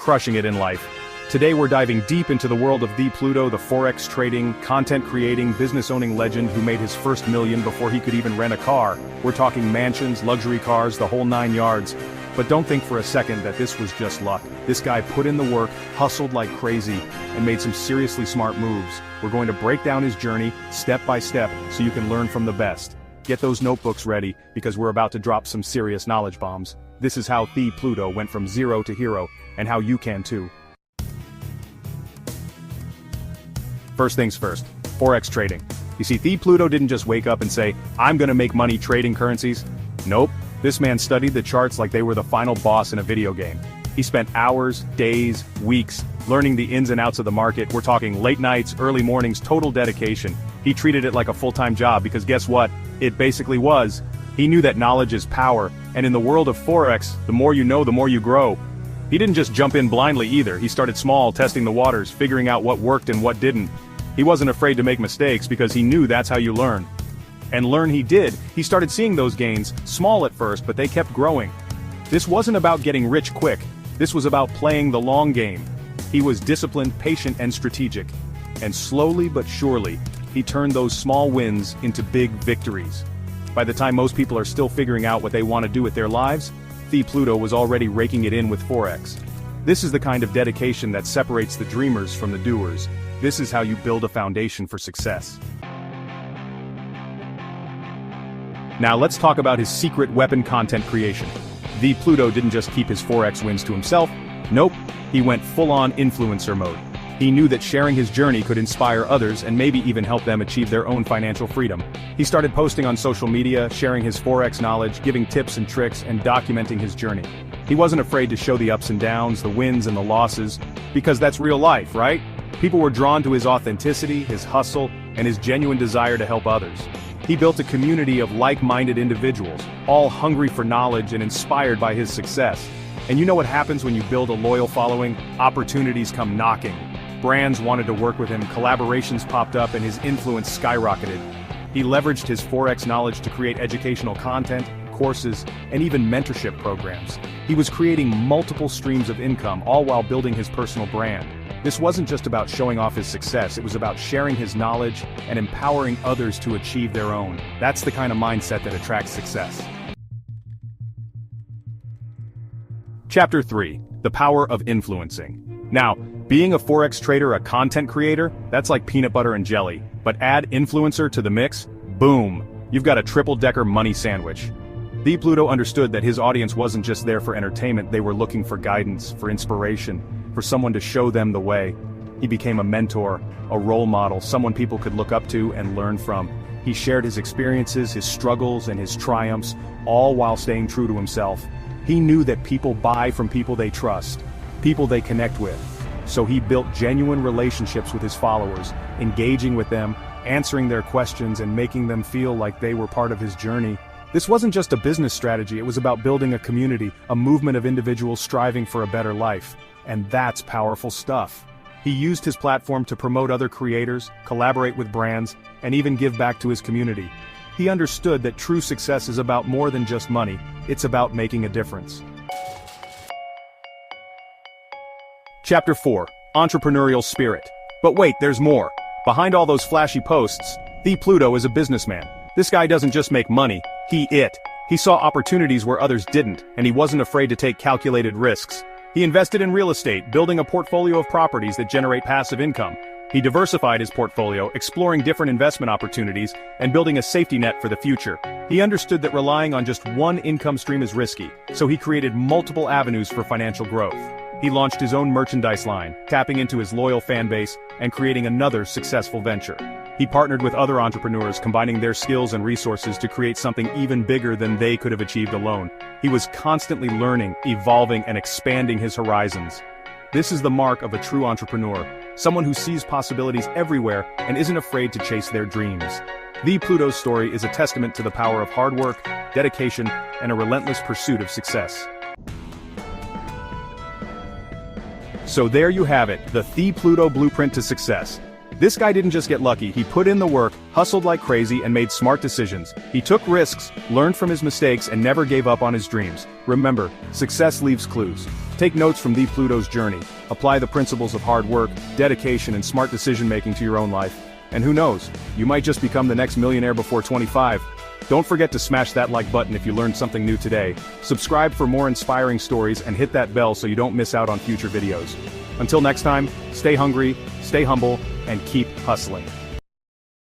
crushing it in life. Today we're diving deep into the world of Thee Pluto, the Forex trading, content creating, business owning legend who made his first million before he could even rent a car. We're talking mansions, luxury cars, the whole 9 yards. But don't think for a second that this was just luck. This guy put in the work, hustled like crazy, and made some seriously smart moves. We're going to break down his journey, step by step, so you can learn from the best. Get those notebooks ready, because we're about to drop some serious knowledge bombs. This is how Thee Pluto went from zero to hero, and how you can too. First things first, Forex trading. You see, Thee Pluto didn't just wake up and say, I'm gonna make money trading currencies. Nope, this man studied the charts like they were the final boss in a video game. He spent hours, days, weeks, learning the ins and outs of the market. We're talking late nights, early mornings, total dedication. He treated it like a full-time job because guess what? It basically was. He knew that knowledge is power, and in the world of Forex, the more you know, the more you grow. He didn't just jump in blindly either. He started small, testing the waters, figuring out what worked and what didn't. He wasn't afraid to make mistakes because he knew that's how you learn. And learn he did. He started seeing those gains, small at first, but they kept growing. This wasn't about getting rich quick. This was about playing the long game. He was disciplined, patient, and strategic. And slowly but surely, he turned those small wins into big victories. By the time most people are still figuring out what they want to do with their lives, Thee Pluto was already raking it in with Forex. This is the kind of dedication that separates the dreamers from the doers. This is how you build a foundation for success. Now let's talk about his secret weapon: content creation. Thee Pluto didn't just keep his Forex wins to himself. Nope, he went full-on influencer mode. He knew that sharing his journey could inspire others and maybe even help them achieve their own financial freedom. He started posting on social media, sharing his Forex knowledge, giving tips and tricks, and documenting his journey. He wasn't afraid to show the ups and downs, the wins and the losses, because that's real life, right? People were drawn to his authenticity, his hustle, and his genuine desire to help others. He built a community of like-minded individuals, all hungry for knowledge and inspired by his success. And you know what happens when you build a loyal following? Opportunities come knocking. Brands wanted to work with him, collaborations popped up, and his influence skyrocketed. He leveraged his Forex knowledge to create educational content, courses, and even mentorship programs. He was creating multiple streams of income, all while building his personal brand. This wasn't just about showing off his success, it was about sharing his knowledge and empowering others to achieve their own. That's the kind of mindset that attracts success. Chapter 3. The Power of Influencing. Now, being a Forex trader, a content creator, that's like peanut butter and jelly. But add influencer to the mix, boom, you've got a triple-decker money sandwich. Thee Pluto understood that his audience wasn't just there for entertainment, they were looking for guidance, for inspiration, for someone to show them the way. He became a mentor, a role model, someone people could look up to and learn from. He shared his experiences, his struggles, and his triumphs, all while staying true to himself. He knew that people buy from people they trust, people they connect with. So he built genuine relationships with his followers, engaging with them, answering their questions, and making them feel like they were part of his journey. This wasn't just a business strategy, it was about building a community, a movement of individuals striving for a better life. And that's powerful stuff. He used his platform to promote other creators, collaborate with brands, and even give back to his community. He understood that true success is about more than just money, it's about making a difference. Chapter 4. Entrepreneurial Spirit. But wait, there's more. Behind all those flashy posts, Thee Pluto is a businessman. This guy doesn't just make money, he saw opportunities where others didn't, and he wasn't afraid to take calculated risks. He invested in real estate, building a portfolio of properties that generate passive income. He diversified his portfolio, exploring different investment opportunities, and building a safety net for the future. He understood that relying on just one income stream is risky, so he created multiple avenues for financial growth. He launched his own merchandise line, tapping into his loyal fan base and creating another successful venture. He partnered with other entrepreneurs, combining their skills and resources to create something even bigger than they could have achieved alone. He was constantly learning, evolving, and expanding his horizons. This is the mark of a true entrepreneur, someone who sees possibilities everywhere and isn't afraid to chase their dreams. Thee Pluto's story is a testament to the power of hard work, dedication, and a relentless pursuit of success. So there you have it, the Thee Pluto blueprint to success. This guy didn't just get lucky, he put in the work, hustled like crazy and made smart decisions. He took risks, learned from his mistakes and never gave up on his dreams. Remember, success leaves clues. Take notes from Thee Pluto's journey. Apply the principles of hard work, dedication and smart decision-making to your own life. And who knows, you might just become the next millionaire before 25. Don't forget to smash that like button if you learned something new today. Subscribe for more inspiring stories and hit that bell so you don't miss out on future videos. Until next time, stay hungry, stay humble, and keep hustling.